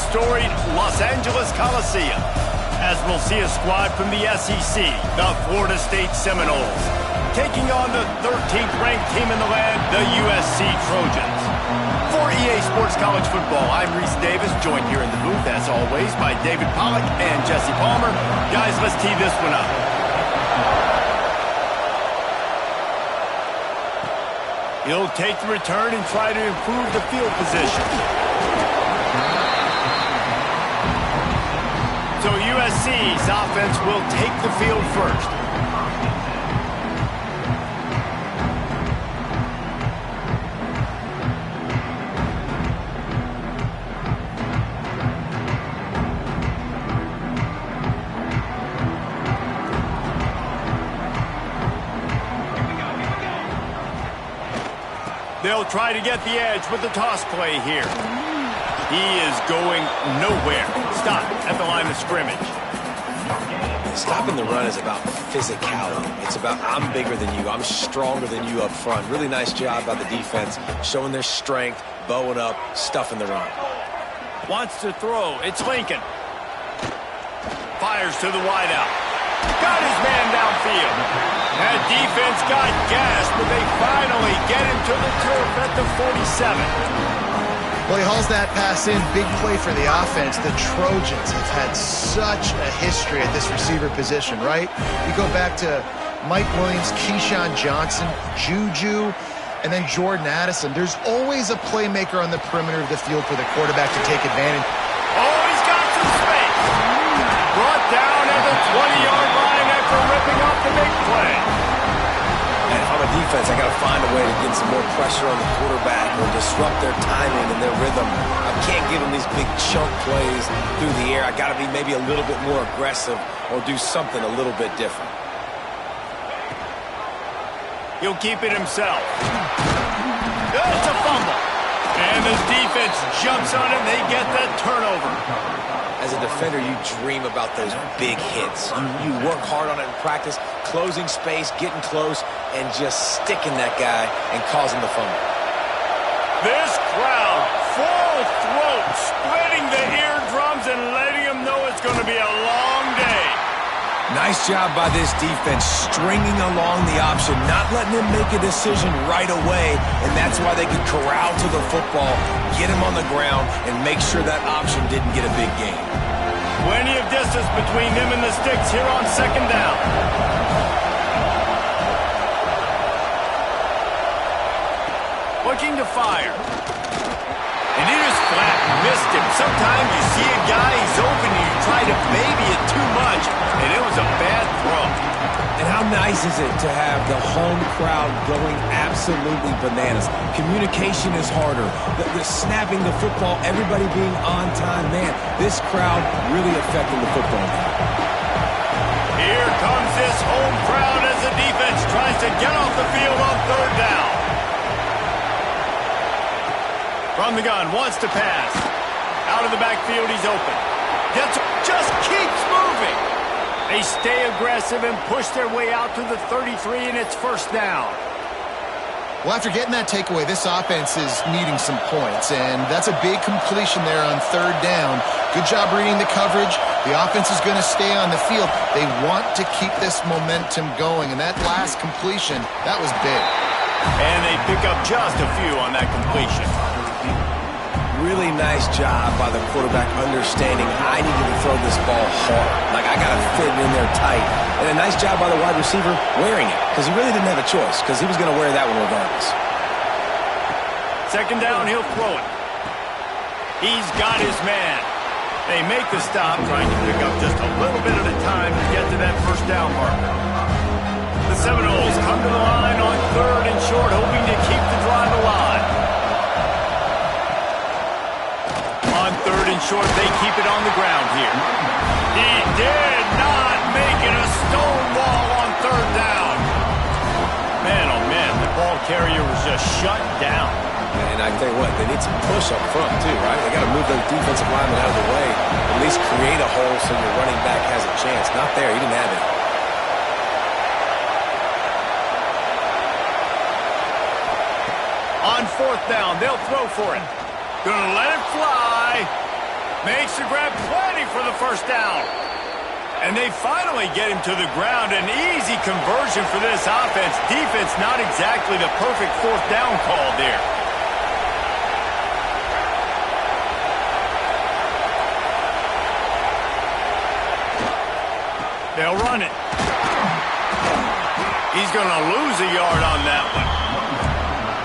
storied Los Angeles Coliseum, as we'll see a squad from the SEC, the Florida State Seminoles, taking on the 13th ranked team in the land, the USC Trojans. For EA Sports College Football, I'm Reese Davis, joined here in the booth, as always, by David Pollack and Jesse Palmer. Guys, let's tee this one up. He'll take the return and try to improve the field position. So USC's offense will take the field first. They'll try to get the edge with the toss play here. He is going nowhere. Stop at the line of scrimmage. Stopping the run is about physicality. It's about I'm bigger than you. I'm stronger than you up front. Really nice job by the defense, showing their strength, bowing up, stuffing the run. Wants to throw. It's Lincoln. Fires to the wideout. Got his man downfield. That defense got gassed, but they finally get him to the turf at the 47. Well, he hauls that pass in. Big play for the offense. The Trojans have had such a history at this receiver position, right? You go back to Mike Williams, Keyshawn Johnson, Juju, and then Jordan Addison. There's always a playmaker on the perimeter of the field for the quarterback to take advantage. Oh, he's got some space. Brought down at the 20-yard line after ripping off the big play. And if I'm a defense, I got to find a way to get some more pressure on the quarterback or disrupt their timing and their rhythm. I can't give them these big chunk plays through the air. I got to be maybe a little bit more aggressive or do something a little bit different. He'll keep it himself. It's a fumble. And the defense jumps on him. They get that turnover. As a defender, you dream about those big hits. You work hard on it in practice, closing space, getting close, and just sticking that guy and causing the fumble. This crowd, full throat, splitting the eardrums and letting them know it's going to be a long day. Nice job by this defense, stringing along the option, not letting him make a decision right away, and that's why they could corral to the football, get him on the ground, and make sure that option didn't get a big gain. Plenty of distance between them and the sticks here on second down. Looking to fire. And he just flat missed him. Sometimes you see a guy, he's open, and you try to baby it too much, and it was a bad throw. And how nice is it to have the home crowd going absolutely bananas? Communication is harder. The snapping the football, everybody being on time. Man, this crowd really affecting the football game. Here comes this home crowd as the defense tries to get off the field on third down. From the gun, wants to pass. Out of the backfield, he's open. Just keeps moving. They stay aggressive and push their way out to the 33, and it's first down. Well, after getting that takeaway, this offense is needing some points, and that's a big completion there on third down. Good job reading the coverage. The offense is going to stay on the field. They want to keep this momentum going, and that last completion, that was big. And they pick up just a few on that completion. Really nice job by the quarterback understanding I needed to throw this ball hard. Like, I got to fit it in there tight. And a nice job by the wide receiver wearing it, because he really didn't have a choice, because he was going to wear that one regardless. Second down, he'll throw it. He's got his man. They make the stop, trying to pick up just a little bit at a time to get to that first down marker. The Seminoles come to the line on third and short, hoping to keep the drive alive. On third and short, they keep it on the ground here. He did not make it a stonewall on third down. Man, oh man, the ball carrier was just shut down. And I tell you what, they need some push up front too, right? They got to move those defensive linemen out of the way, at least create a hole so your running back has a chance. Not there, he didn't have it. On fourth down, they'll throw for it. Gonna let it fly. Makes the grab plenty for the first down. And they finally get him to the ground. An easy conversion for this offense. Defense not exactly the perfect fourth down call there. They'll run it. He's going to lose a yard on that one.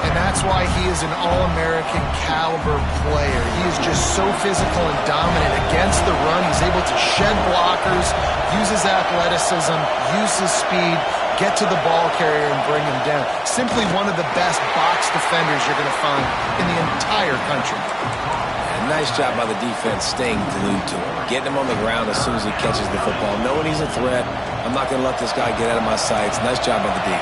And that's why he is an All-American caliber player. He is just so physical and dominant against the run. He's able to shed blockers, use his athleticism, use his speed, get to the ball carrier and bring him down. Simply one of the best box defenders you're going to find in the entire country. And nice job by the defense staying glued to him. Getting him on the ground as soon as he catches the football. Knowing he's a threat, I'm not going to let this guy get out of my sights. Nice job by the D.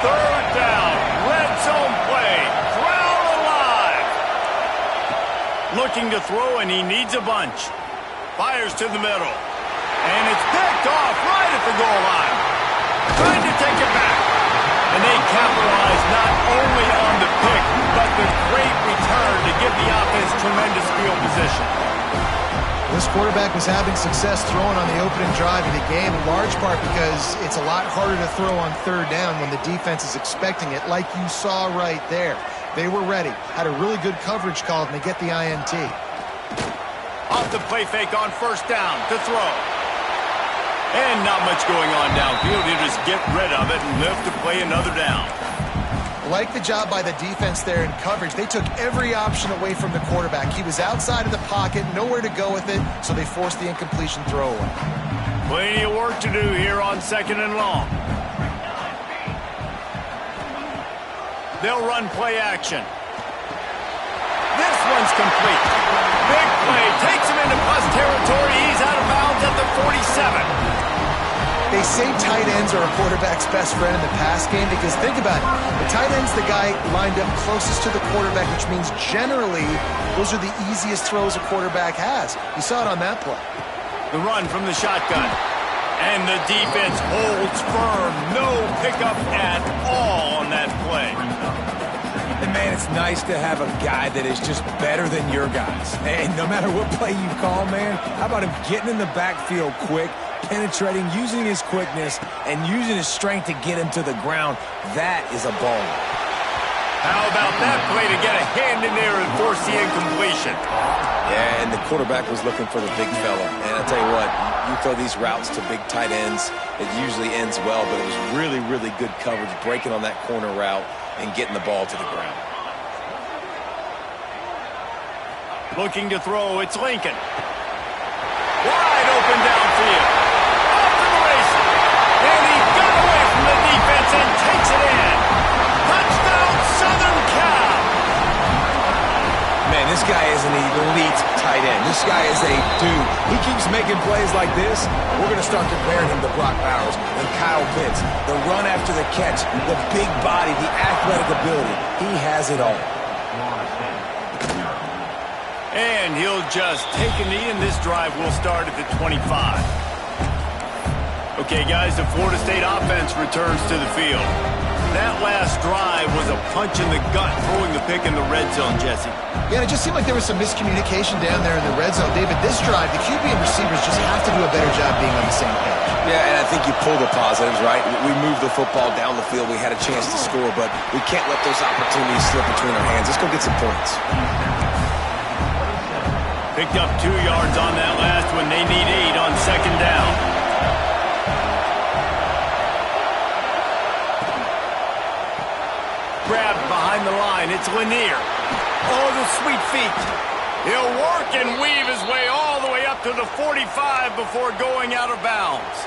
Third down. Red zone play. Crowd alive. Looking to throw, and he needs a bunch. Fires to the middle. And it's picked off right at the goal line. Trying to take it back. And they capitalize not only on the pick, but the great return to give the offense tremendous field position. This quarterback was having success throwing on the opening drive of the game, in large part because it's a lot harder to throw on third down when the defense is expecting it, like you saw right there. They were ready, had a really good coverage call, and they get the INT. Off the play fake on first down to throw. And not much going on downfield. You just get rid of it and live to play another down. Like the job by the defense there in coverage. They took every option away from the quarterback. He was outside of the pocket, nowhere to go with it, so they forced the incompletion throwaway. Plenty of work to do here on second and long. They'll run play action. This one's complete. Big play. Takes him into plus territory. He's out of bounds at the 47. They say tight ends are a quarterback's best friend in the pass game because think about it. The tight end's the guy lined up closest to the quarterback, which means generally those are the easiest throws a quarterback has. You saw it on that play. The run from the shotgun. And the defense holds firm. No pickup at all on that play. And man, it's nice to have a guy that is just better than your guys. And no matter what play you call, man, how about him getting in the backfield quick, penetrating, using his quickness, and using his strength to get him to the ground? That is a ball. How about that play to get a hand in there and force the incompletion? Yeah, and the quarterback was looking for the big fella. And I tell you what, you throw these routes to big tight ends, it usually ends well, but it was really, really good coverage, breaking on that corner route and getting the ball to the ground. Looking to throw, it's Lincoln. Wide open downfield. Off to the races. And he got away from the defense and takes it in. Touchdown, Southern Cal. Man, this guy is an elite tight end. This guy is a dude. He keeps making plays like this. We're going to start comparing him to Brock Bowers and Kyle Pitts. The run after the catch, the big body, the athletic ability. He has it all. And he'll just take a knee, and this drive will start at the 25. Okay, guys, the Florida State offense returns to the field. That last drive was a punch in the gut, throwing the pick in the red zone, Jesse. Yeah, it just seemed like there was some miscommunication down there in the red zone. David, this drive, the QB and receivers just have to do a better job being on the same page. Yeah, and I think you pull the positives, right? We moved the football down the field. We had a chance to score, but we can't let those opportunities slip between our hands. Let's go get some points. Picked up 2 yards on that last one. They need 8 on second down. Grabbed behind the line. It's Lanier. Oh, the sweet feet. He'll work and weave his way all the way up to the 45 before going out of bounds.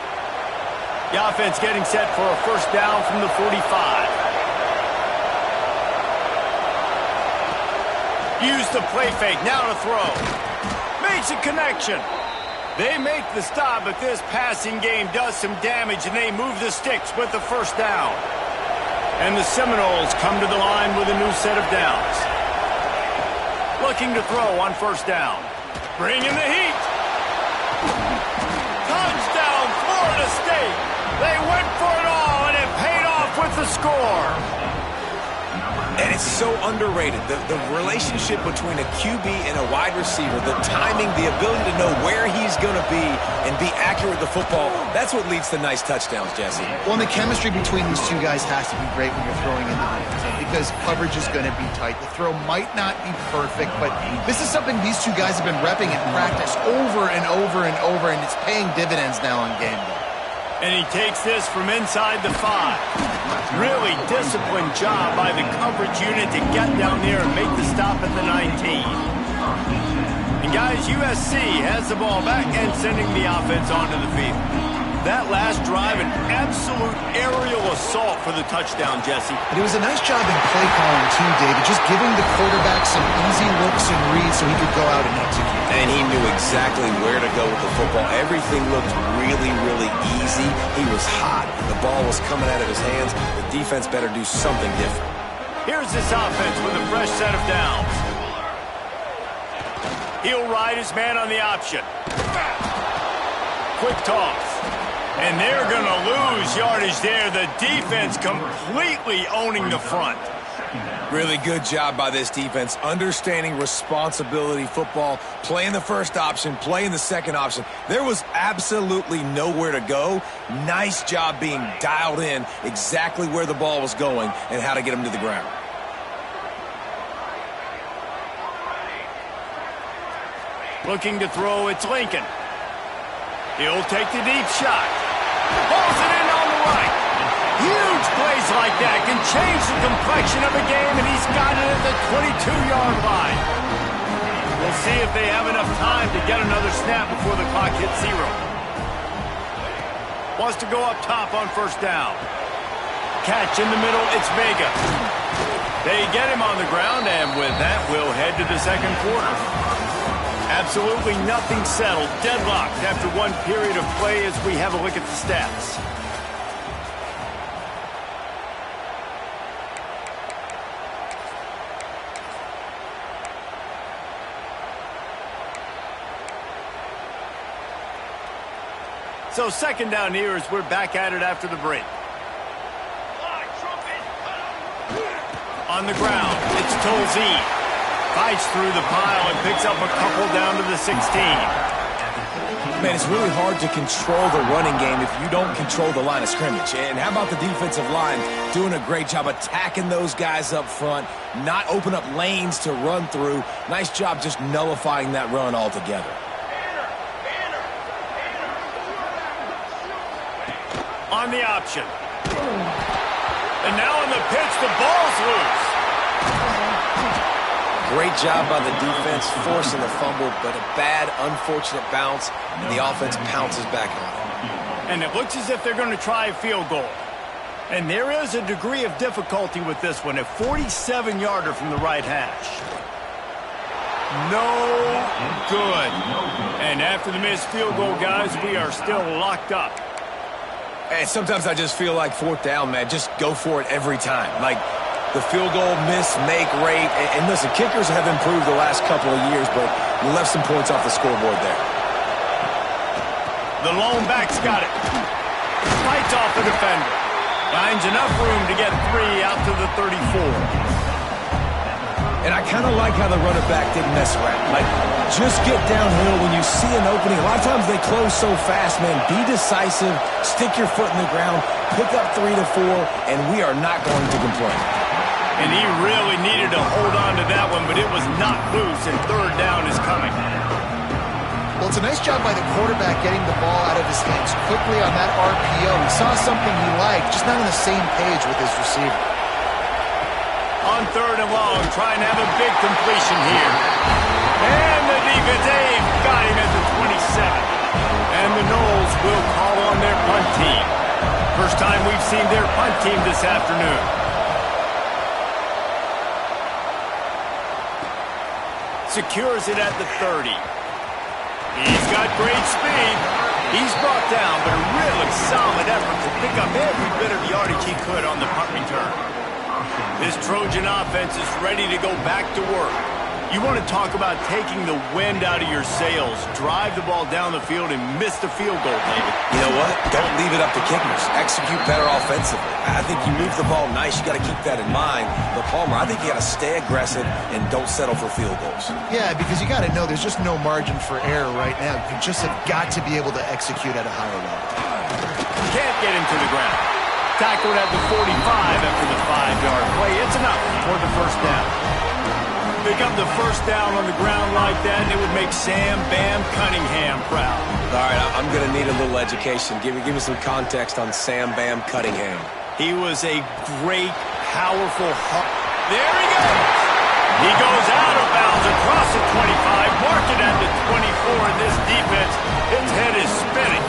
The offense getting set for a first down from the 45. Use the play fake. Now to throw. Makes a connection. They make the stop, but this passing game does some damage, and they move the sticks with the first down. And the Seminoles come to the line with a new set of downs. Looking to throw on first down. Bring in the heat. Touchdown, Florida State. They went for it all, and it paid off with the score. And it It's so underrated. The relationship between a QB and a wide receiver, the timing, the ability to know where he's going to be and be accurate with the football, that's what leads to nice touchdowns, Jesse. Well, and the chemistry between these two guys has to be great when you're throwing in the hands because coverage is going to be tight. The throw might not be perfect, but this is something these two guys have been repping in practice over and over and over, and it's paying dividends now on game day. And he takes this from inside the 5. Really disciplined job by the coverage unit to get down there and make the stop at the 19. And guys, USC has the ball back and sending the offense onto the field. That last drive, an absolute aerial assault for the touchdown, Jesse. But it was a nice job in play calling too, David, just giving the quarterback some easy looks and reads so he could go out and execute. And he knew exactly where to go with the football. Everything looked really, really easy. He was hot. The ball was coming out of his hands. The defense better do something different. Here's this offense with a fresh set of downs. He'll ride his man on the option. Quick toss. And they're going to lose yardage there. The defense completely owning the front. Really good job by this defense, understanding responsibility football, playing the first option, playing the second option. There was absolutely nowhere to go. Nice job being dialed in exactly where the ball was going and how to get him to the ground. Looking to throw, it's Lincoln. He'll take the deep shot. Pulls it in on the right. Huge plays like that can change the complexion of a game, and he's got it at the 22-yard line. We'll see if they have enough time to get another snap before the clock hits 0. Wants to go up top on first down. Catch in the middle, it's Vega. They get him on the ground, and with that, we'll head to the second quarter. Absolutely nothing settled. Deadlocked after one period of play as we have a look at the stats. So second down here as we're back at it after the break. On the ground, it's Tolzien. Fights through the pile and picks up a couple down to the 16. Man, it's really hard to control the running game if you don't control the line of scrimmage. And how about the defensive line doing a great job attacking those guys up front, not open up lanes to run through. Nice job just nullifying that run altogether. On the option. And now on the pitch, the ball's loose. Great job by the defense, forcing the fumble, but a bad, unfortunate bounce, and the offense pounces back on it. And it looks as if they're going to try a field goal. And there is a degree of difficulty with this one, a 47-yarder from the right hash. No good. And after the missed field goal, guys, we are still locked up. And sometimes I just feel like fourth down, man, just go for it every time. Like, the field goal miss, make rate. And listen, kickers have improved the last couple of years, but you left some points off the scoreboard there. The lone back's got it. Fights off the defender. Finds enough room to get 3 out to the 34. And I kind of like how the running back didn't mess around. Like, just get downhill when you see an opening. A lot of times they close so fast, man. Be decisive, stick your foot in the ground, pick up 3 to 4, and we are not going to complain. And he really needed to hold on to that one, but it was not loose, and third down is coming. Well, it's a nice job by the quarterback getting the ball out of his hands quickly on that RPO. He saw something he liked, just not on the same page with his receiver. On third and long, trying to have a big completion here. And the defense, they've got him at the 27. And the Noles will call on their punt team. First time we've seen their punt team this afternoon. Secures it at the 30. He's got great speed. He's brought down, but a really solid effort to pick up every bit of yardage he could on the punt return. This Trojan offense is ready to go back to work. You want to talk about taking the wind out of your sails. Drive the ball down the field and miss the field goal, David. You know what? Don't leave it up to kickers. Execute better offensively. I think you move the ball nice. You got to keep that in mind. But, Palmer, I think you got to stay aggressive and don't settle for field goals. Yeah, because you got to know there's just no margin for error right now. You just have got to be able to execute at a higher level. Can't get him to the ground. Tackled at the 45 after the 5-yard play. It's enough for the first down. Pick up the first down on the ground like that, and it would make Sam Bam Cunningham proud. All right, I'm going to need a little education. Give me some context on Sam Bam Cunningham. He was a great, powerful... There he goes! He goes out of bounds across the 25, marked it at the 24, and this defense, its head is spinning.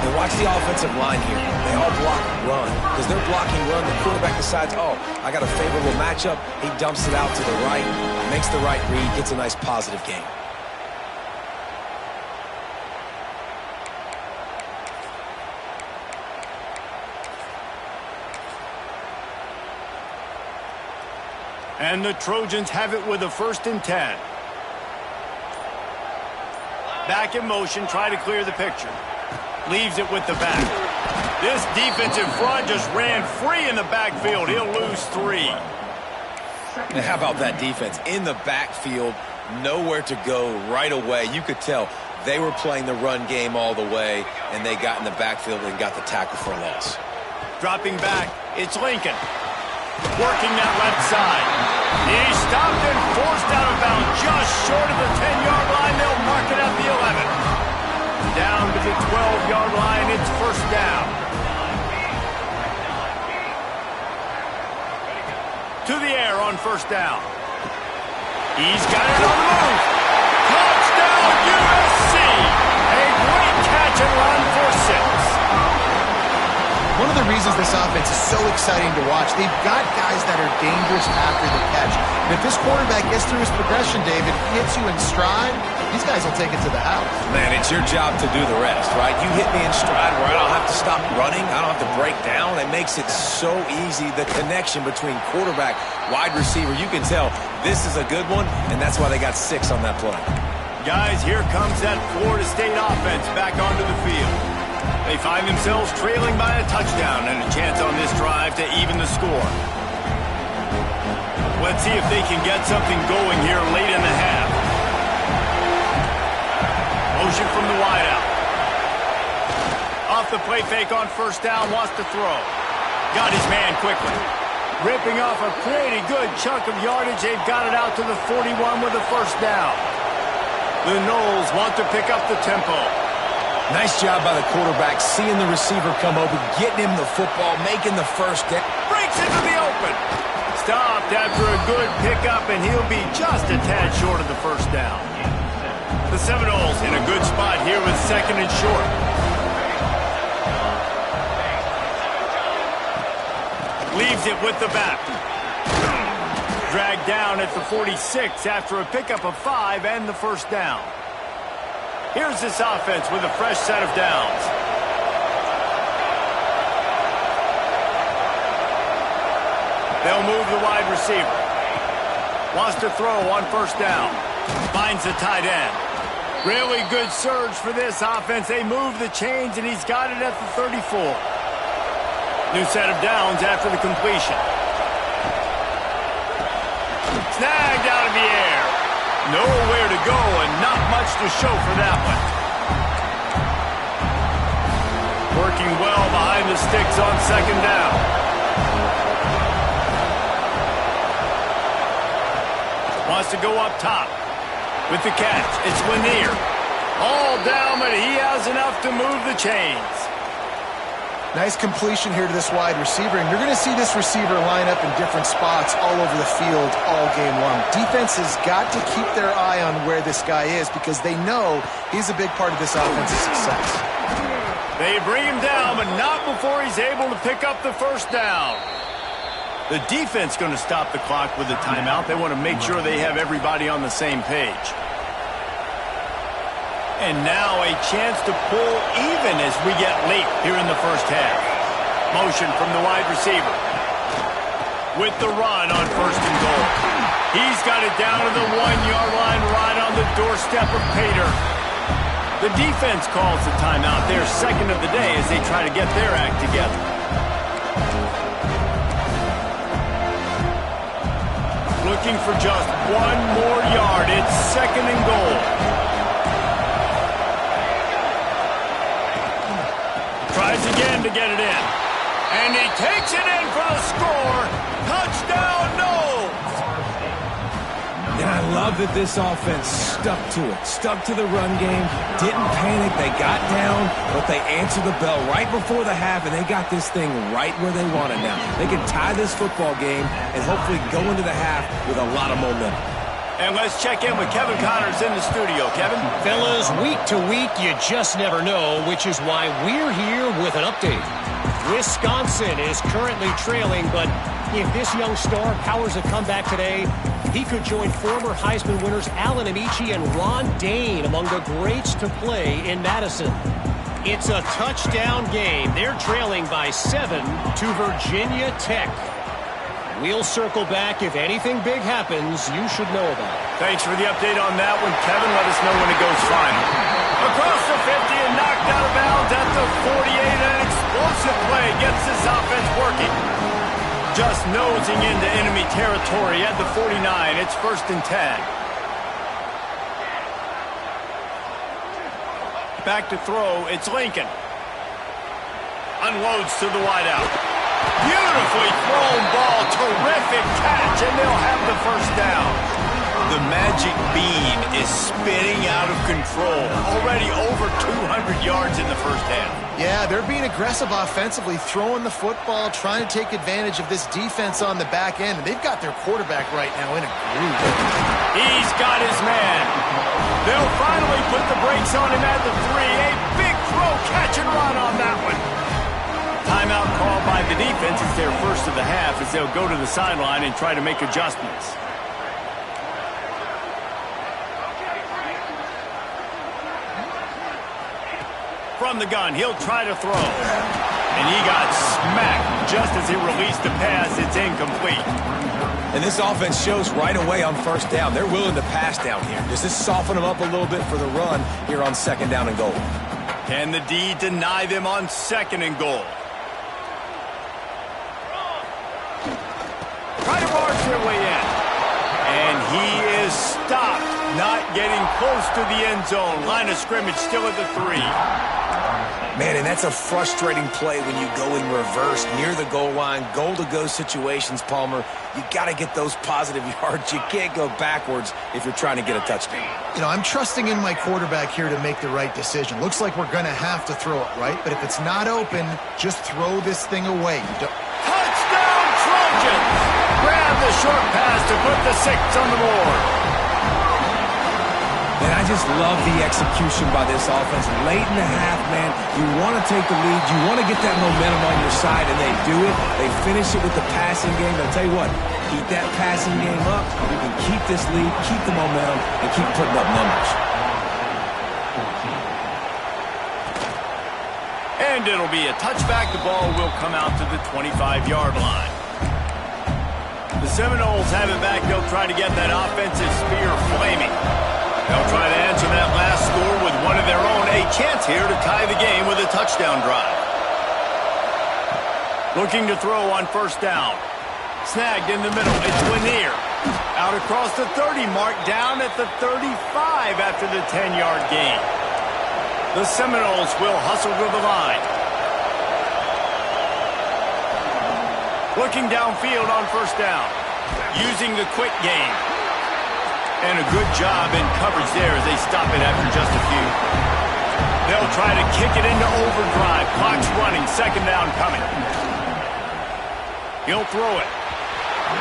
And watch the offensive line here. They all block run. Because they're blocking run, the quarterback decides, oh, I got a favorable matchup. He dumps it out to the right, makes the right read, gets a nice positive gain. And the Trojans have it with a 1st and 10. Back in motion, try to clear the picture. Leaves it with the back. This defensive front just ran free in the backfield. He'll lose 3. And how about that defense? In the backfield, nowhere to go right away. You could tell they were playing the run game all the way, and they got in the backfield and got the tackle for a loss. Dropping back, it's Lincoln. Working that left side. He's stopped and forced out of bounds just short of the 10-yard line. They'll mark it at the 11. Down to the 12-yard line, it's 1st down. To the air on 1st down. He's got it on the move. Touchdown, USC! A great catch and run for 6. One of the reasons this offense is so exciting to watch, they've got guys that are dangerous after the catch. And if this quarterback gets through his progression, David, hits you in stride, these guys will take it to the house. Man, it's your job to do the rest, right? You hit me in stride where I don't have to stop running. I don't have to break down. It makes it so easy. The connection between quarterback, wide receiver, you can tell this is a good one, and that's why they got 6 on that play. Guys, here comes that Florida State offense back onto the field. They find themselves trailing by a touchdown and a chance on this drive to even the score. Let's see if they can get something going here late in the half. Motion from the wideout. Off the play fake on 1st down, wants to throw. Got his man quickly. Ripping off a pretty good chunk of yardage. They've got it out to the 41 with a 1st down. The Noles want to pick up the tempo. Nice job by the quarterback, seeing the receiver come open, getting him the football, making the 1st down. Breaks into the open. Stopped after a good pickup, and he'll be just a tad short of the 1st down. The Seminoles in a good spot here with 2nd and short. Leaves it with the back. Dragged down at the 46 after a pickup of 5 and the 1st down. Here's this offense with a fresh set of downs. They'll move the wide receiver. Wants to throw on 1st down. Finds the tight end. Really good surge for this offense. They move the chains, and he's got it at the 34. New set of downs after the completion. Snagged out of the air. Nowhere to go and not much to show for that one. Working well behind the sticks on 2nd down. Wants to go up top with the catch. It's Lanier. All down, but he has enough to move the chains. Nice completion here to this wide receiver, and you're going to see this receiver line up in different spots all over the field all game long. Defense has got to keep their eye on where this guy is because they know he's a big part of this offense's success. They bring him down, but not before he's able to pick up the 1st down. The defense going to stop the clock with a timeout. They want to make sure they have everybody on the same page. And now a chance to pull even as we get late here in the 1st half. Motion from the wide receiver. With the run on 1st and goal. He's got it down to the 1-yard line right on the doorstep of Pater. The defense calls the timeout, their second of the day, as they try to get their act together. Looking for just one more yard. It's second and goal. Tries again to get it in. And he takes it in for the score. Touchdown, Knowles! And I love that this offense stuck to it. Stuck to the run game. Didn't panic. They got down, but they answered the bell right before the half, and they got this thing right where they want it now. They can tie this football game and hopefully go into the half with a lot of momentum. And let's check in with Kevin Connors in the studio. Kevin? Fellas, week to week, you just never know, which is why we're here with an update. Wisconsin is currently trailing, but if this young star powers a comeback today, he could join former Heisman winners Allen Amici and Ron Dayne among the greats to play in Madison. It's a touchdown game. They're trailing by 7 to Virginia Tech. We'll circle back. If anything big happens, you should know about it. Thanks for the update on that one, Kevin. Let us know when it goes final. Across the 50 and knocked out of bounds at the 48. An explosive play gets this offense working. Just nosing into enemy territory at the 49. It's 1st and 10. Back to throw. It's Lincoln. Unloads to the wideout. Beautifully thrown ball. Terrific catch, and they'll have the first down. The magic bean is spinning out of control. Already over 200 yards in the first half. Yeah, they're being aggressive offensively, throwing the football, trying to take advantage of this defense on the back end. And they've got their quarterback right now in a groove. He's got his man. They'll finally put the brakes on him at the 3. A big throw, catch and run on that one. Timeout called by the defense. It's their first of the half as they'll go to the sideline and try to make adjustments. From the gun, he'll try to throw. And he got smacked just as he released the pass. It's incomplete. And this offense shows right away on first down. They're willing to pass down here. Does this soften them up a little bit for the run here on 2nd down and goal? Can the D deny them on 2nd and goal? Try to march their way in. And he is stopped. Not getting close to the end zone. Line of scrimmage still at the 3. Man, and that's a frustrating play when you go in reverse near the goal line, goal-to-go situations, Palmer. You got to get those positive yards. You can't go backwards if you're trying to get a touchdown. You know, I'm trusting in my quarterback here to make the right decision. Looks like we're going to have to throw it, right? But if it's not open, just throw this thing away. Touchdown, Trojans! Grab the short pass to put the 6 on the board. And I just love the execution by this offense. Late in the half, man, you want to take the lead. You want to get that momentum on your side, and they do it. They finish it with the passing game. I'll tell you what, keep that passing game up. You can keep this lead, keep the momentum, and keep putting up numbers. And it'll be a touchback. The ball will come out to the 25-yard line. The Seminoles have it back. They'll try to get that offensive spear flaming. They'll try to answer that last score with one of their own. A chance here to tie the game with a touchdown drive. Looking to throw on 1st down. Snagged in the middle. It's Lanier. Out across the 30 mark, down at the 35 after the 10-yard gain. The Seminoles will hustle to the line. Looking downfield on 1st down. Using the quick game. And a good job in coverage there as they stop it after just a few. They'll try to kick it into overdrive. Clock's running. 2nd down coming. He'll throw it.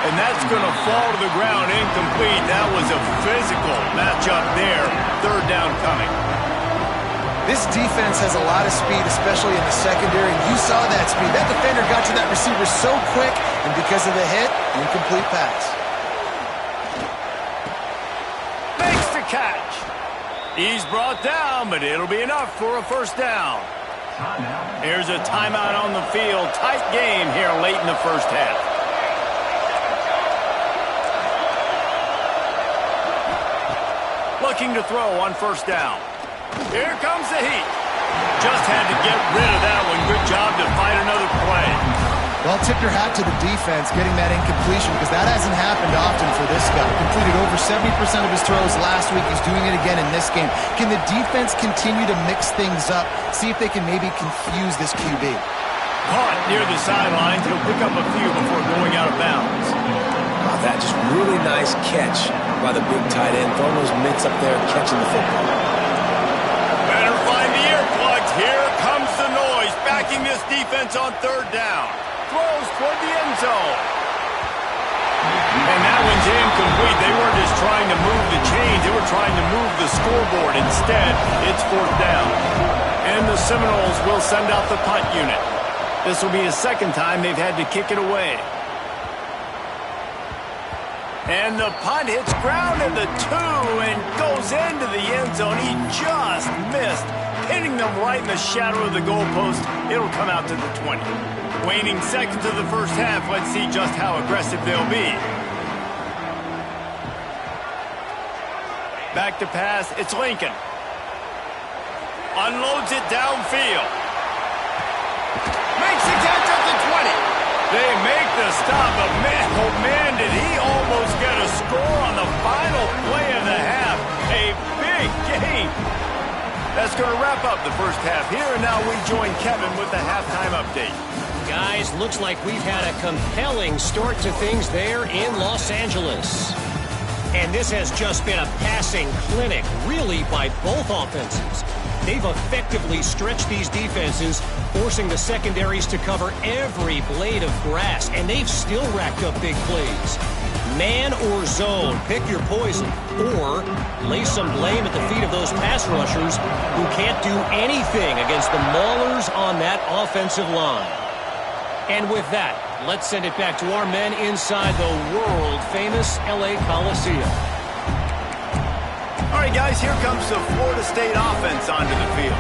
And that's going to fall to the ground incomplete. That was a physical matchup there. 3rd down coming. This defense has a lot of speed, especially in the secondary. You saw that speed. That defender got to that receiver so quick, and because of the hit, incomplete pass. Makes the catch. He's brought down, but it'll be enough for a 1st down. Here's a timeout on the field. Tight game here late in the 1st half. looking to throw on first down. Here comes the heat. Just had to get rid of that one. Good job to find another play. Well, tip your hat to the defense getting that incompletion because that hasn't happened often for this guy. Completed over 70% of his throws last week. He's doing it again in this game. Can the defense continue to mix things up? See if they can maybe confuse this QB. Caught near the sidelines. He'll pick up a few before going out of bounds. Wow, that just really nice catch by the big tight end. Throwing those mitts up there and catching the football. Better find the earplugs. Here comes the noise. Backing this defense on third down. Throws toward the end zone. And that one's incomplete. They weren't just trying to move the chains. They were trying to move the scoreboard. Instead, it's fourth down. And the Seminoles will send out the punt unit. This will be the second time they've had to kick it away. And the punt hits ground at the 2 and goes into the end zone. He just missed, hitting them right in the shadow of the goalpost. It'll come out to the 20. Waning seconds of the first half. Let's see just how aggressive they'll be. Back to pass. It's Lincoln. Unloads it downfield. Makes the catch at the 20. They make the stop, but man, oh man, did he almost get a score on the final play of the half. A big game. That's going to wrap up the first half here, and now we join Kevin with the halftime update. Guys, looks like we've had a compelling start to things there in Los Angeles. And this has just been a passing clinic, really, by both offenses. They've effectively stretched these defenses, forcing the secondaries to cover every blade of grass, and they've still racked up big plays. Man or zone, pick your poison, or lay some blame at the feet of those pass rushers who can't do anything against the maulers on that offensive line. And with that, let's send it back to our men inside the world-famous LA Coliseum. All right, guys, here comes the Florida State offense onto the field.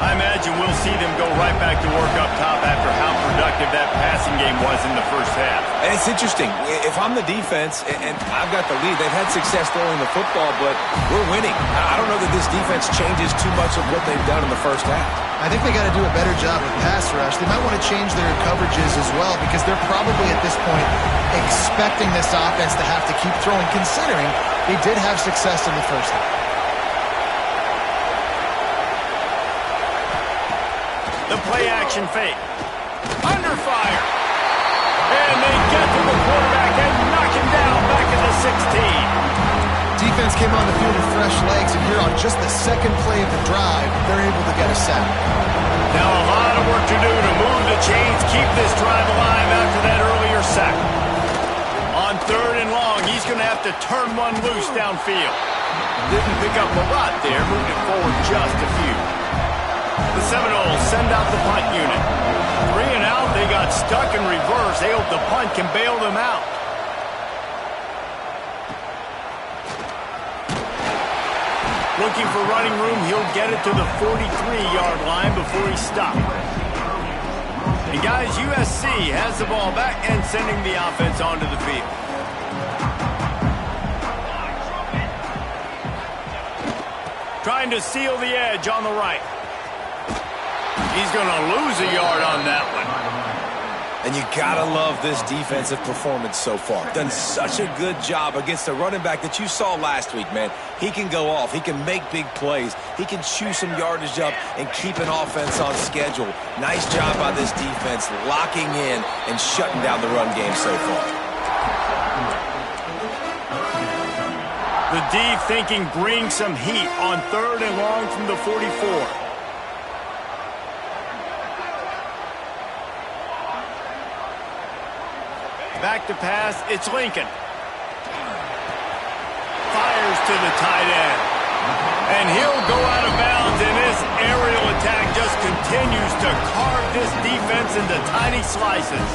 I imagine we'll see them go right back to work up top after how productive that passing game was in the first half. And it's interesting. If I'm the defense and I've got the lead, they've had success throwing the football, but we're winning. I don't know that this defense changes too much of what they've done in the first half. I think they got to do a better job with pass rush. They might want to change their coverages as well because they're probably at this point expecting this offense to have to keep throwing, considering they did have success in the first half. The play action fake. Under fire. And they get to the quarterback and knock him down back at the 16. Defense came on the field with fresh legs, and here on just the second play of the drive, they're able to get a sack. Now a lot of work to do to move the chains, keep this drive alive after that earlier sack. On third and long, he's going to have to turn one loose downfield. Didn't pick up a lot there, moved it forward just a few. The Seminoles send out the punt unit. 3 and out, they got stuck in reverse. They hope the punt can bail them out. Looking for running room, he'll get it to the 43-yard line before he stopped. And guys, USC has the ball back and sending the offense onto the field. Trying to seal the edge on the right. He's going to lose a yard on that one. And you got to love this defensive performance so far. Done such a good job against the running back that you saw last week, man. He can go off. He can make big plays. He can chew some yardage up and keep an offense on schedule. Nice job by this defense locking in and shutting down the run game so far. The D thinking bring some heat on third and long from the 44. Back to pass, it's Lincoln. Fires to the tight end. And he'll go out of bounds, and this aerial attack just continues to carve this defense into tiny slices.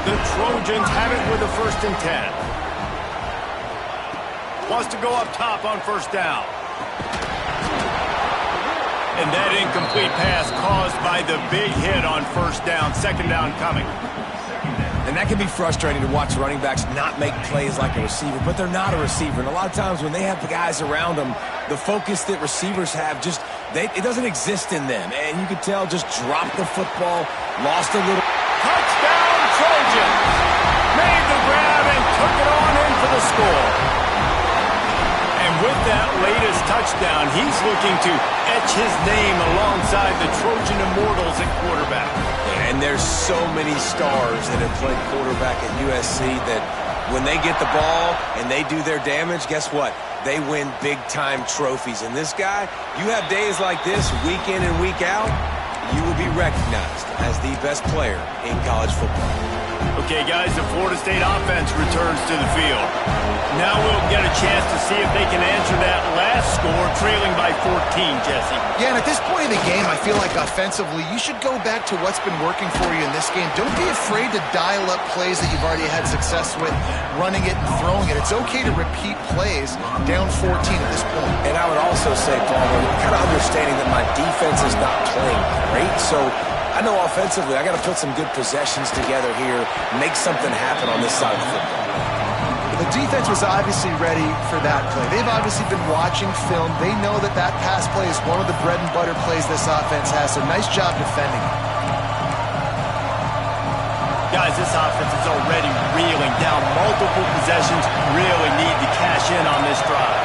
The Trojans have it with a 1st and 10. Wants to go up top on first down. And that incomplete pass caused by the big hit on first down. 2nd down coming. And that can be frustrating to watch running backs not make plays like a receiver, but they're not a receiver. And a lot of times when they have the guys around them, the focus that receivers have just, it doesn't exist in them. And you can tell just dropped the football, lost a little. Touchdown Trojans! Made the grab and took it on in for the score. And with that latest touchdown, he's looking to etch his name alongside the Trojan Immortals at quarterback. And there's so many stars that have played quarterback at USC that when they get the ball and they do their damage, guess what? They win big-time trophies. And this guy, you have days like this, week in and week out, you will be recognized as the best player in college football. Okay, guys, the Florida State offense returns to the field. Now we'll get a chance to see if they can answer that last score, trailing by 14, Jesse. Yeah, and at this point in the game, I feel like offensively, you should go back to what's been working for you in this game. Don't be afraid to dial up plays that you've already had success with, running it and throwing it. It's okay to repeat plays down 14 at this point. And I would also say, Paul, kind of understanding that my defense is not playing great, so I know offensively I got to put some good possessions together here, make something happen on this side of the football. The defense was obviously ready for that play. They've obviously been watching film. They know that that pass play is one of the bread and butter plays this offense has, so nice job defending it. Guys, this offense is already reeling down multiple possessions. Really need to cash in on this drive.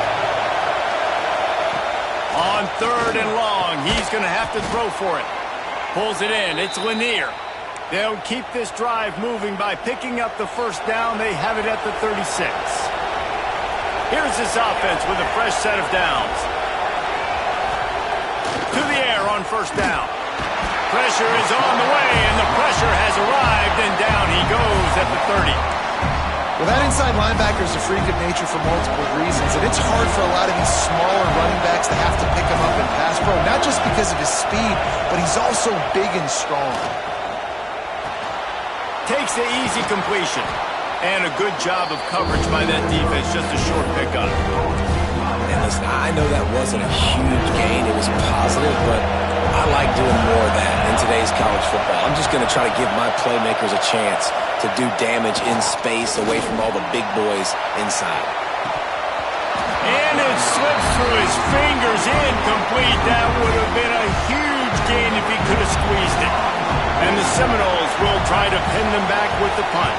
On 3rd and long, he's going to have to throw for it. Pulls it in. It's Lanier. They'll keep this drive moving by picking up the first down. They have it at the 36. Here's this offense with a fresh set of downs. To the air on first down. Pressure is on the way, and the pressure has arrived, and down he goes at the 30. Well, that inside linebacker is a freak of nature for multiple reasons, and it's hard for a lot of these smaller running backs to have to pick him up in pass pro, not just because of his speed, but he's also big and strong. Takes the easy completion. And a good job of coverage by that defense. Just a short pickup. And listen, I know that wasn't a huge gain. It was positive, but I like doing more of that in today's college football. I'm just going to try to give my playmakers a chance to do damage in space away from all the big boys inside. And it slips through his fingers, incomplete. That would have been a huge gain if he could have squeezed it. And the Seminoles will try to pin them back with the punt.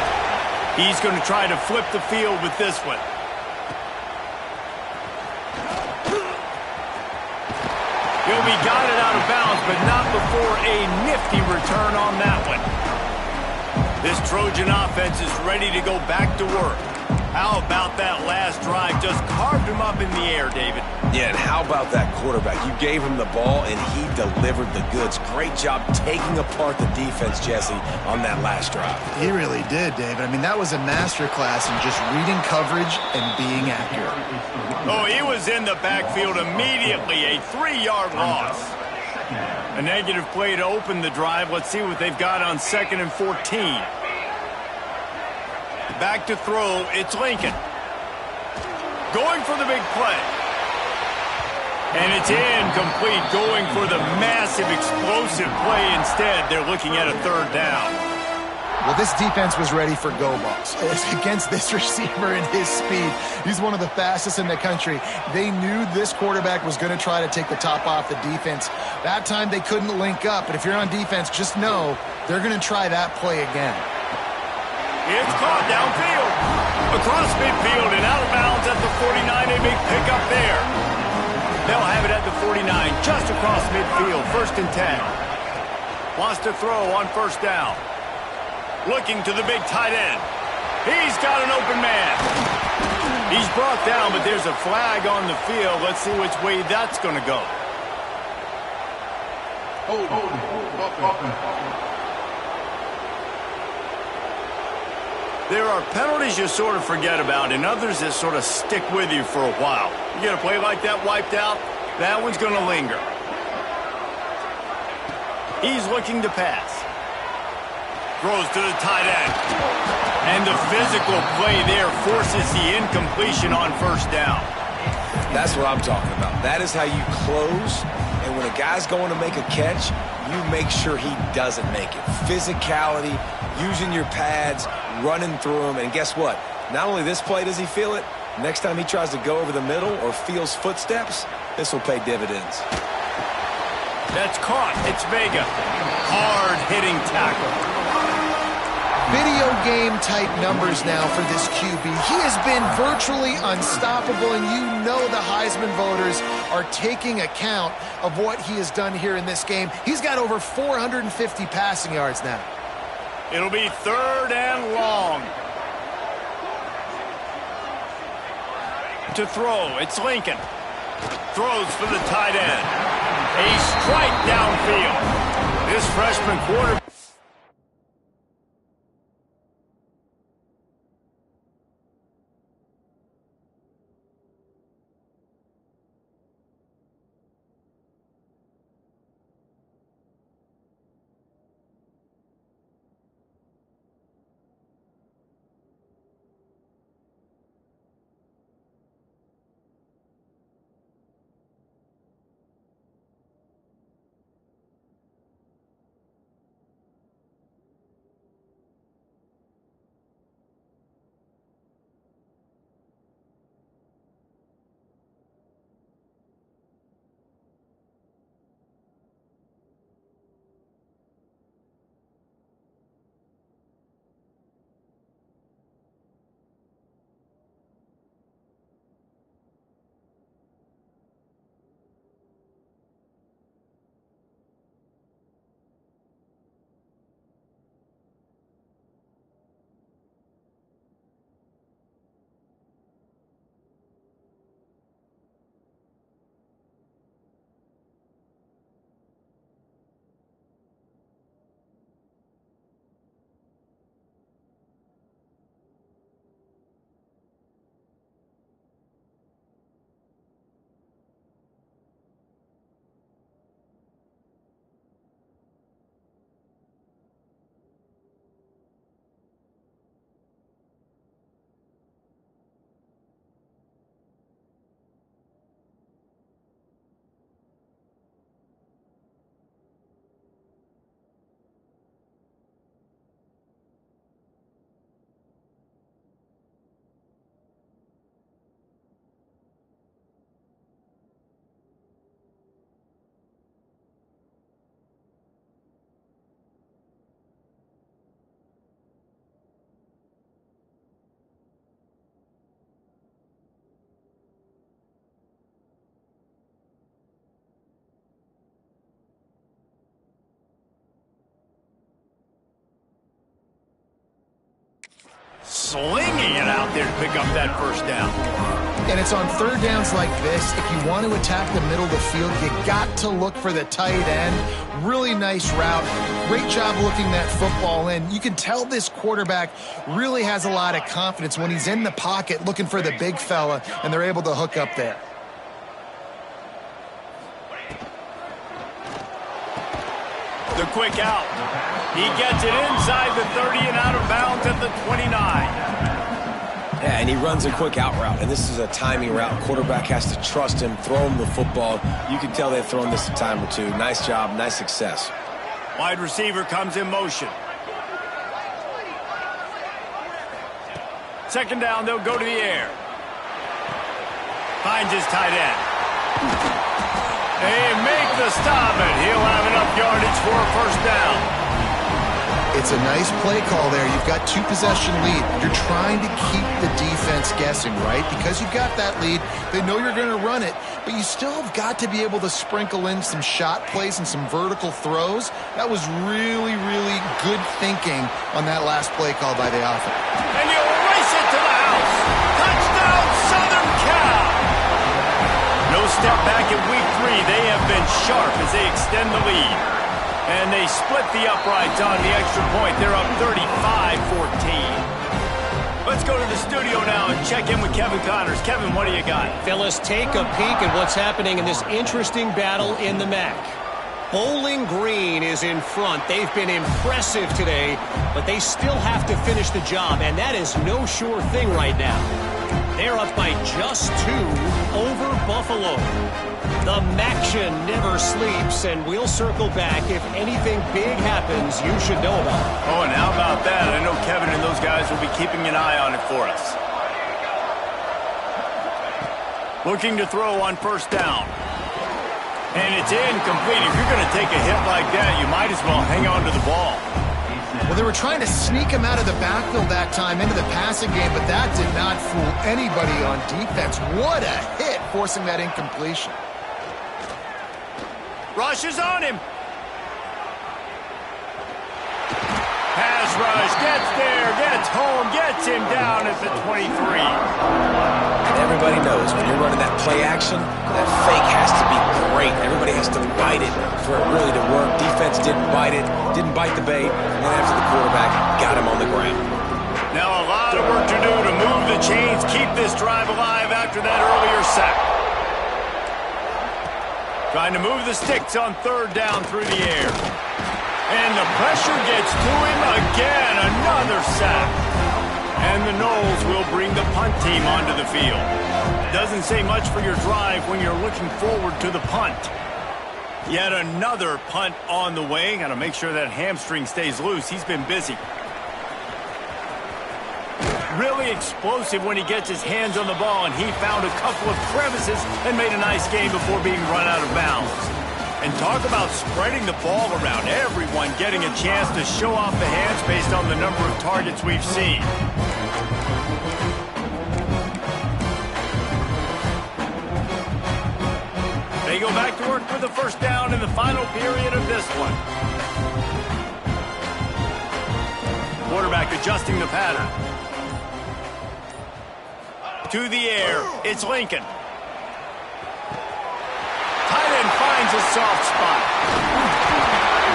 He's going to try to flip the field with this one. He'll be guided out of bounds, but not before a nifty return on that one. This Trojan offense is ready to go back to work. How about that last drive? Just carved him up in the air, David. Yeah, and how about that quarterback? You gave him the ball, and he delivered the goods. Great job taking apart the defense, Jesse, on that last drive. He really did, David. I mean, that was a masterclass in just reading coverage and being accurate. Oh, he was in the backfield immediately. A 3-yard loss. A negative play to open the drive. Let's see what they've got on 2nd and 14. Back to throw, it's Lincoln. Going for the big play. And it's incomplete, going for the massive explosive play instead. They're looking at a 3rd down. Well, this defense was ready for go balls. Against this receiver and his speed, he's one of the fastest in the country. They knew this quarterback was going to try to take the top off the defense. That time they couldn't link up, but if you're on defense, just know they're going to try that play again. It's caught downfield. Across midfield and out of bounds at the 49. A big pickup there. They'll have it at the 49, just across midfield. 1st and 10. Wants to throw on 1st down. Looking to the big tight end. He's got an open man. He's brought down, but there's a flag on the field. Let's see which way that's going to go. There are penalties you sort of forget about and others that sort of stick with you for a while. You get a play like that wiped out, that one's going to linger. He's looking to pass. Throws to the tight end. And the physical play there forces the incompletion on 1st down. That's what I'm talking about. That is how you close. And when a guy's going to make a catch, you make sure he doesn't make it. Physicality, using your pads, running through him. And guess what? Not only this play does he feel it, next time he tries to go over the middle or feels footsteps, this will pay dividends. That's caught. It's Vega. Hard-hitting tackle. Video game type numbers now for this QB. He has been virtually unstoppable, and you know the Heisman voters are taking account of what he has done here in this game. He's got over 450 passing yards now. It'll be 3rd and long. To throw, it's Lincoln. Throws for the tight end. A strike downfield. This freshman quarterback. Slinging it out there to pick up that first down. And it's on 3rd downs like this. If you want to attack the middle of the field, you got to look for the tight end. Really nice route. Great job looking that football in. You can tell this quarterback really has a lot of confidence when he's in the pocket looking for the big fella, and they're able to hook up there. The quick out. He gets it inside the 30 and out of bounds at the 29. Yeah, and he runs a quick out route, and this is a timing route. Quarterback has to trust him, throw him the football. You can tell they've thrown this a time or two. Nice job, nice success. Wide receiver comes in motion. 2nd down, they'll go to the air. Finds his tight end. They make the stop, and he'll have enough yardage for a 1st down. It's a nice play call there. You've got 2-possession lead. You're trying to keep the defense guessing, right? Because you've got that lead. They know you're going to run it, but you still have got to be able to sprinkle in some shot plays and some vertical throws. That was really, really good thinking on that last play call by the offense. And you race it to the house. Touchdown, Southern Cal. No step back in week 3. They have been sharp as they extend the lead. And they split the uprights on the extra point. They're up 35-14. Let's go to the studio now and check in with Kevin Connors. Kevin, what do you got? Fellas, take a peek at what's happening in this interesting battle in the MAC. Bowling Green is in front. They've been impressive today, but they still have to finish the job, and that is no sure thing right now. They're up by just 2 over Buffalo. The Maction never sleeps, and we'll circle back if anything big happens you should know about. Oh, and how about that? I know Kevin and those guys will be keeping an eye on it for us. Looking to throw on first down. And it's incomplete. If you're going to take a hit like that, you might as well hang on to the ball. Well, they were trying to sneak him out of the backfield that time into the passing game, but that did not fool anybody on defense. What a hit, forcing that incompletion. Rushes on him. Pass rush, gets there, gets home, gets him down at the 23. And everybody knows when you're running that play action, that fake has to be great. Everybody has to bite it for it really to work. Defense didn't bite it, didn't bite the bait, and then after the quarterback got him on the ground. Now a lot of work to do to move the chains, keep this drive alive after that earlier sack. Trying to move the sticks on third down through the air. And the pressure gets to him again. Another sack. And the Noles will bring the punt team onto the field. Doesn't say much for your drive when you're looking forward to the punt. Yet another punt on the way. Got to make sure that hamstring stays loose. He's been busy. Really explosive when he gets his hands on the ball, and he found a couple of crevices and made a nice game before being run out of bounds. And talk about spreading the ball around. Everyone getting a chance to show off the hands based on the number of targets we've seen. They go back to work for the first down in the final period of this one. Quarterback adjusting the pattern. To the air, it's Lincoln. Tight end finds a soft spot.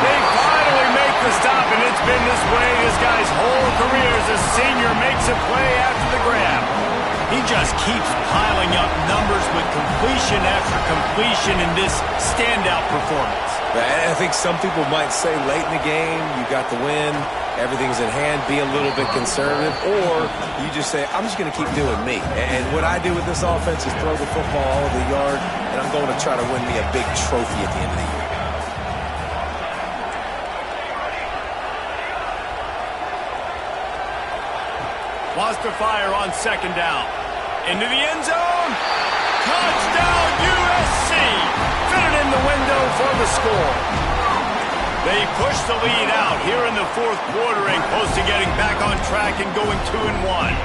They finally make the stop, and it's been this way this guy's whole career as a senior. Makes a play after the grab. He just keeps piling up numbers with completion after completion in this standout performance. I think some people might say late in the game, you got the win, everything's in hand, be a little bit conservative, or you just say, I'm just going to keep doing me. And what I do with this offense is throw the football all over the yard, and I'm going to try to win me a big trophy at the end of the year. Wants to fire on second down. Into the end zone. Touchdown, USC. Fitted in the window for the score. They push the lead out here in the fourth quarter and close to getting back on track and going 2-1.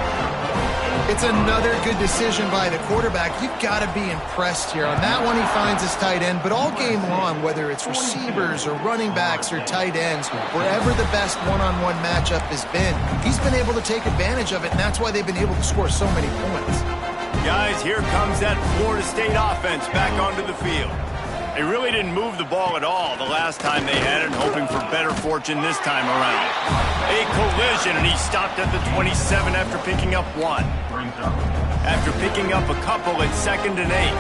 It's another good decision by the quarterback. You've got to be impressed here. On that one, he finds his tight end, but all game long, whether it's receivers or running backs or tight ends, wherever the best one-on-one matchup has been, he's been able to take advantage of it, and that's why they've been able to score so many points. Guys, here comes that Florida State offense back onto the field. They really didn't move the ball at all the last time they had it, hoping for better fortune this time around. A collision, and he stopped at the 27 after picking up one. After picking up a couple at 2nd and 8.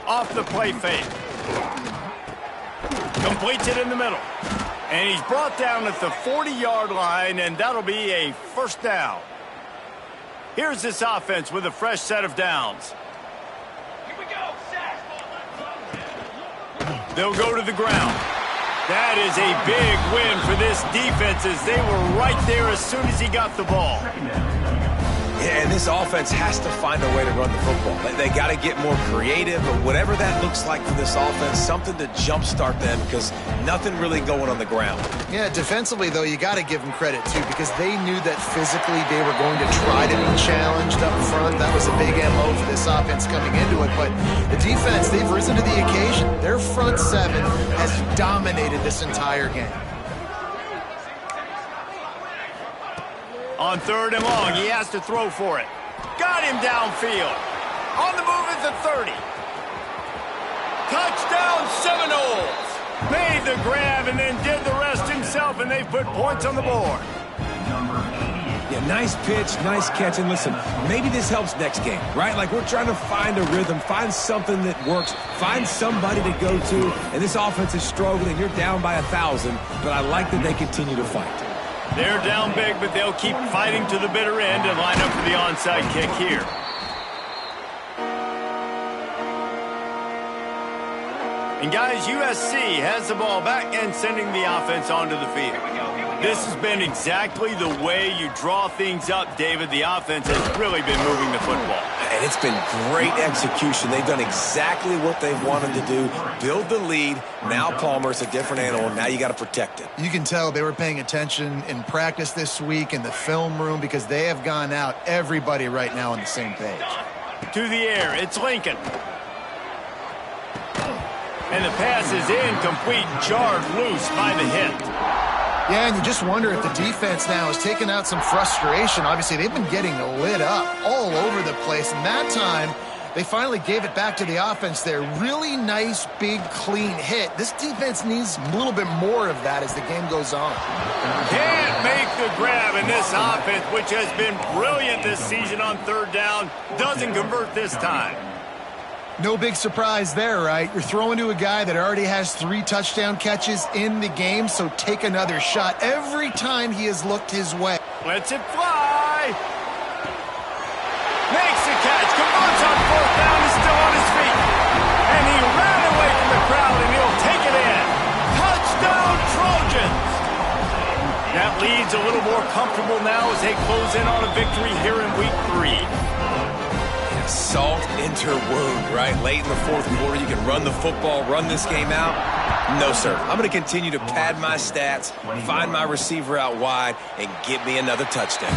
Off the play fake. Completes it in the middle. And he's brought down at the 40-yard line, and that'll be a first down. Here's this offense with a fresh set of downs. Here we go. They'll go to the ground. That is a big win for this defense as they were right there as soon as he got the ball. Yeah, and this offense has to find a way to run the football. They got to get more creative, but whatever that looks like for this offense, something to jumpstart them because nothing really going on the ground. Yeah, defensively, though, you got to give them credit, too, because they knew that physically they were going to try to be challenged up front. That was a big MO for this offense coming into it, but the defense, they've risen to the occasion. Their front seven has dominated this entire game. On 3rd and long, he has to throw for it. Got him downfield. On the move at the 30. Touchdown Seminoles. Made the grab and then did the rest himself, and they put points on the board. Yeah, nice pitch, nice catch. And listen, maybe this helps next game, right? Like we're trying to find a rhythm, find something that works, find somebody to go to. And this offense is struggling. You're down by 1,000, but I like that they continue to fight. They're down big, but they'll keep fighting to the bitter end and line up for the onside kick here. And guys, USC has the ball back and sending the offense onto the field. This has been exactly the way you draw things up, David. The offense has really been moving the football. And it's been great execution. They've done exactly what they've wanted to do. Build the lead. Now Palmer's a different animal. Now you got to protect it. You can tell they were paying attention in practice this week in the film room because they have gone out, everybody right now on the same page. To the air, it's Lincoln. And the pass is incomplete, jarred loose by the hit. Yeah, and you just wonder if the defense now has taken out some frustration. Obviously, they've been getting lit up all over the place. And that time, they finally gave it back to the offense there. Really nice, big, clean hit. This defense needs a little bit more of that as the game goes on. Can't make the grab, and this offense, which has been brilliant this season on third down, doesn't convert this time. No big surprise there, right? You're throwing to a guy that already has 3 touchdown catches in the game, so take another shot every time he has looked his way. Lets it fly. Makes the catch. Converts on fourth down. Is still on his feet. And he ran away from the crowd, and he'll take it in. Touchdown, Trojans. That lead's a little more comfortable now as they close in on a victory here in week 3. Salt into wound, right? Late in the fourth quarter, you can run the football, run this game out. No, sir. I'm going to continue to pad my stats, find my receiver out wide, and get me another touchdown.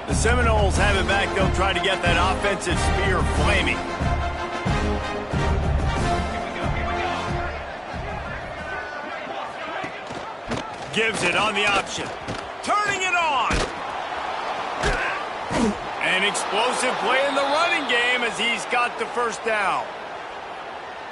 The Seminoles have it back. They'll try to get that offensive spear flaming. Gives it on the option. Turning it on. An explosive play in the running game as he's got the first down.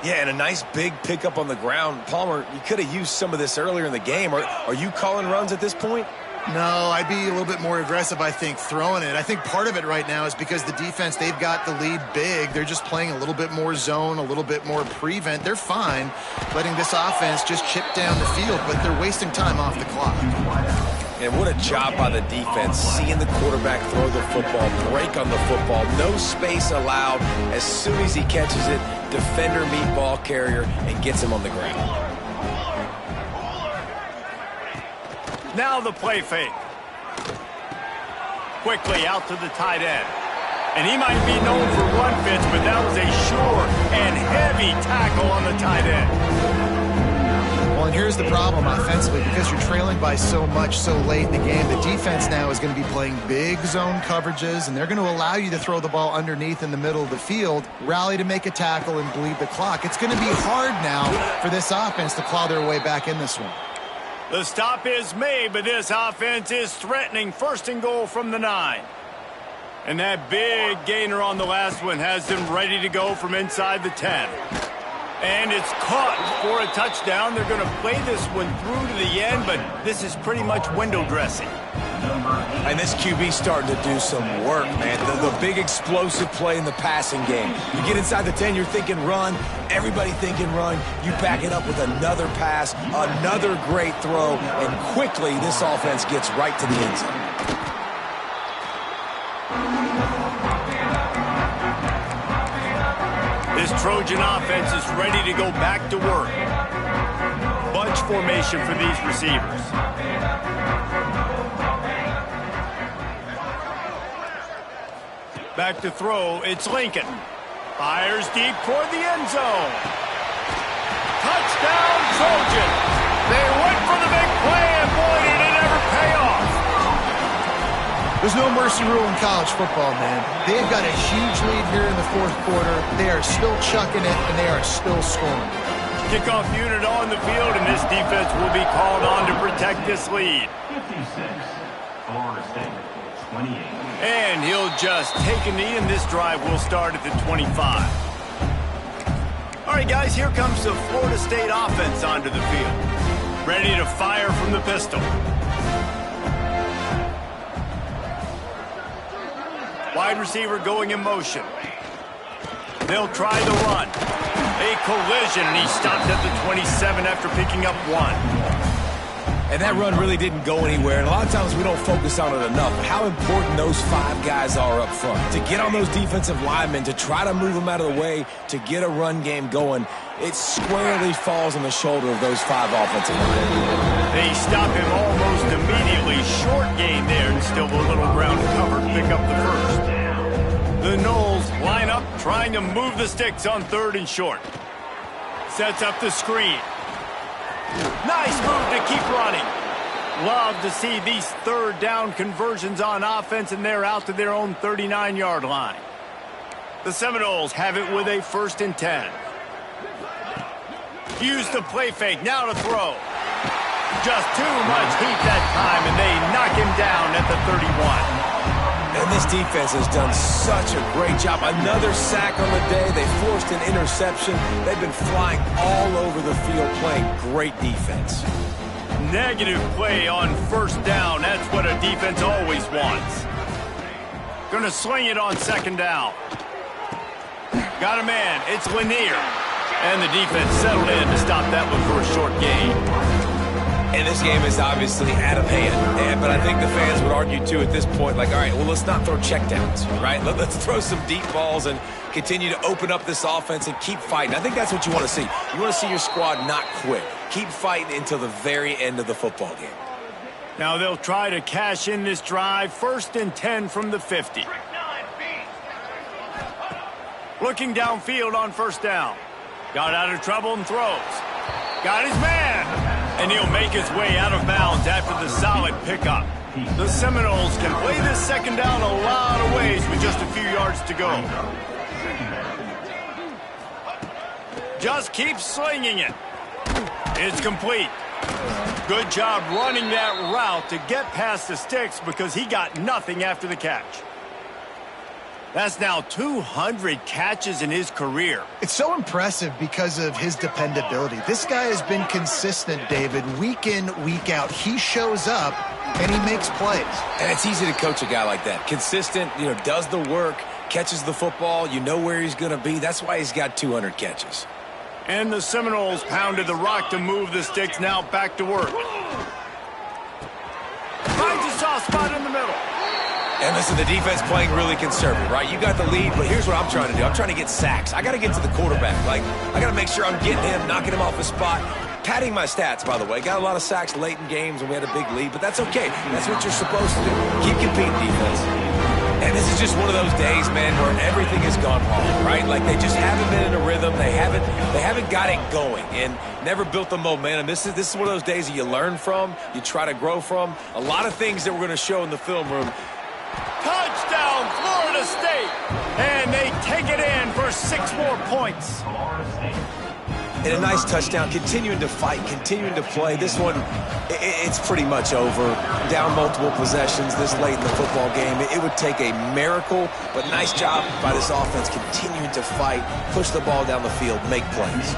Yeah, and a nice big pickup on the ground. Palmer, you could have used some of this earlier in the game. Are you calling runs at this point? No, I'd be a little bit more aggressive, I think, throwing it. I think part of it right now is because the defense, they've got the lead big. They're just playing a little bit more zone, a little bit more prevent. They're fine letting this offense just chip down the field, but they're wasting time off the clock. And what a job by the defense, seeing the quarterback throw the football, break on the football, no space allowed. As soon as he catches it, defender meet ball carrier and gets him on the ground. Now the play fake. Quickly out to the tight end. And he might be known for run fits, but that was a sure and heavy tackle on the tight end. Well, and here's the problem offensively. Because you're trailing by so much so late in the game, the defense now is going to be playing big zone coverages, and they're going to allow you to throw the ball underneath in the middle of the field, rally to make a tackle, and bleed the clock. It's going to be hard now for this offense to claw their way back in this one. The stop is made, but this offense is threatening. First and goal from the 9. And that big gainer on the last one has them ready to go from inside the 10. And it's caught for a touchdown. They're going to play this one through to the end, but this is pretty much window dressing. And this QB starting to do some work, man. The big explosive play in the passing game. You get inside the 10, you're thinking run. Everybody thinking run. You back it up with another pass, another great throw, and quickly this offense gets right to the end zone. This Trojan offense is ready to go back to work. Bunch formation for these receivers. Back to throw, it's Lincoln. Fires deep toward the end zone. Touchdown, Trojan. They went for the big play, and boy, did it ever pay off. There's no mercy rule in college football, man. They've got a huge lead here in the fourth quarter. They are still chucking it, and they are still scoring. Kickoff unit on the field, and this defense will be called on to protect this lead. 56, Florida State, 28. And he'll just take a knee, and this drive will start at the 25. All right, guys, here comes the Florida State offense onto the field. Ready to fire from the pistol. Wide receiver going in motion. They'll try the run. A collision, and he stopped at the 27 after picking up 1. And that run really didn't go anywhere. And a lot of times we don't focus on it enough. How important those 5 guys are up front. To get on those defensive linemen, to try to move them out of the way, to get a run game going, it squarely falls on the shoulder of those 5 offensive linemen. They stop him almost immediately. Short gain there, and still a little ground to cover to pick up the first. The Noles line up, trying to move the sticks on 3rd and short. Sets up the screen. Nice move to keep running. Love to see these 3rd down conversions on offense, and they're out to their own 39-yard line. The Seminoles have it with a 1st and 10. Use the play fake, now to throw. Just too much heat that time, and they knock him down at the 31. And this defense has done such a great job. Another sack on the day. They forced an interception. They've been flying all over the field playing great defense. Negative play on 1st down. That's what a defense always wants. Gonna swing it on 2nd down. Got a man. It's Lanier. And the defense settled in to stop that one for a short gain. And this game is obviously out of hand. But I think the fans would argue, too, at this point, like, all right, well, let's not throw checkdowns, right? Let's throw some deep balls and continue to open up this offense and keep fighting. I think that's what you want to see. You want to see your squad not quit. Keep fighting until the very end of the football game. Now they'll try to cash in this drive. 1st and 10 from the 50. Looking downfield on 1st down. Got out of trouble and throws. Got his man. And he'll make his way out of bounds after the solid pickup. The Seminoles can play this 2nd down a lot of ways with just a few yards to go. Just keep slinging it. It's complete. Good job running that route to get past the sticks because he got nothing after the catch. That's now 200 catches in his career. It's so impressive because of his dependability. This guy has been consistent, David, week in, week out. He shows up, and he makes plays. And it's easy to coach a guy like that. Consistent, does the work, catches the football, you know where he's going to be. That's why he's got 200 catches. And the Seminoles pounded the rock to move the sticks, now back to work. Finds a soft spot in the middle. And listen, the defense playing really conservative, right? You got the lead, but here's what I'm trying to do. I'm trying to get sacks. I got to get to the quarterback. I got to make sure I'm getting him, knocking him off his spot. Padding my stats, by the way. Got a lot of sacks late in games when we had a big lead, but that's okay. That's what you're supposed to do. Keep competing, defense. And this is just one of those days, man, where everything has gone wrong, right? Like they just haven't been in a rhythm. They haven't got it going and never built the momentum. This is one of those days that you learn from, you try to grow from. A lot of things that we're going to show in the film room. Touchdown, Florida State. And they take it in for 6 more points. And a nice touchdown, continuing to fight, continuing to play. This one, it's pretty much over. Down multiple possessions this late in the football game. It would take a miracle, but nice job by this offense continuing to fight, push the ball down the field, make plays.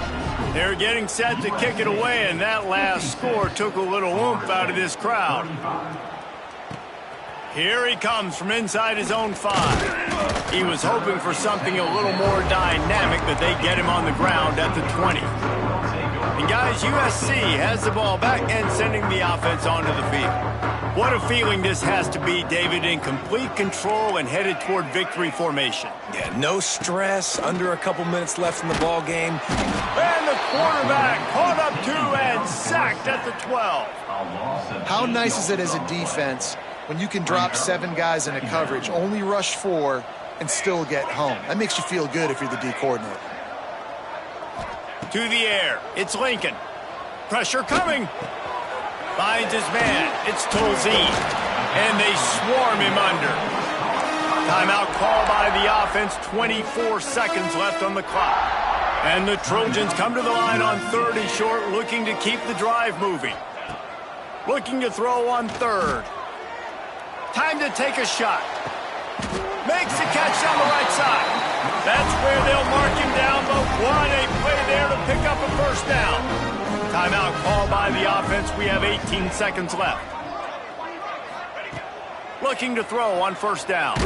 They're getting set to kick it away, and that last score took a little oomph out of this crowd. Here he comes from inside his own 5. He was hoping for something a little more dynamic, but they get him on the ground at the 20. And guys, USC has the ball back and sending the offense onto the field. What a feeling this has to be, David, in complete control and headed toward victory formation. Yeah, no stress, under a couple minutes left in the ball game. And the quarterback caught up 2 and sacked at the 12. How nice is it as a defense when you can drop 7 guys in a coverage, only rush 4, and still get home? That makes you feel good if you're the D coordinator. To the air, it's Lincoln. Pressure coming. Finds his man, it's Tolzien. And they swarm him under. Timeout call by the offense, 24 seconds left on the clock. And the Trojans come to the line on 3rd and short, looking to keep the drive moving. Looking to throw on 3rd. Time to take a shot. Makes the catch down the right side. That's where they'll mark him down, but what a play there to pick up a 1st down. Timeout called by the offense. We have 18 seconds left. Looking to throw on 1st down.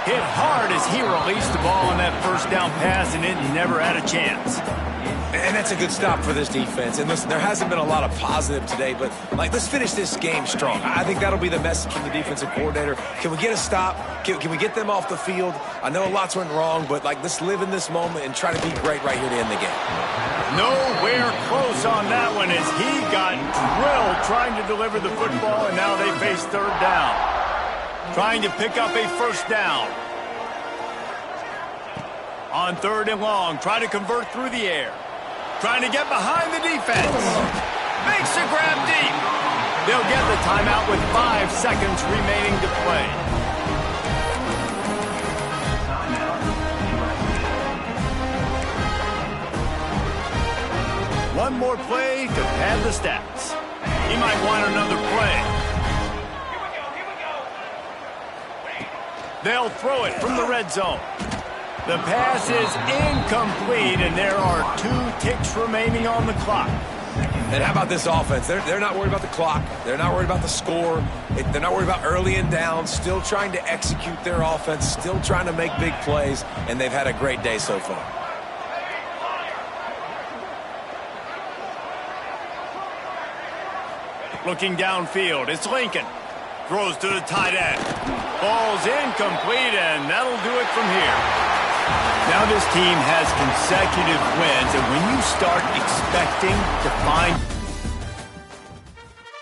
Hit hard as he released the ball on that first down pass, and it never had a chance. And that's a good stop for this defense. And listen, there hasn't been a lot of positive today, but, let's finish this game strong. I think that'll be the message from the defensive coordinator. Can we get a stop? Can we get them off the field? I know lots went wrong, but, let's live in this moment and try to be great right here to end the game. Nowhere close on that one as he got drilled trying to deliver the football, and now they face third down. Trying to pick up a first down. On third and long, try to convert through the air. Trying to get behind the defense. Makes a grab deep. They'll get the timeout with 5 seconds remaining to play. One more play to pad the stats. He might want another play. They'll throw it from the red zone. The pass is incomplete, and there are 2 ticks remaining on the clock. And how about this offense? They're not worried about the clock. They're not worried about the score. They're not worried about early and down. Still trying to execute their offense. Still trying to make big plays, and they've had a great day so far. Looking downfield, it's Lincoln. Throws to the tight end. Ball's incomplete, and that'll do it from here. Now this team has consecutive wins, and when you start expecting to find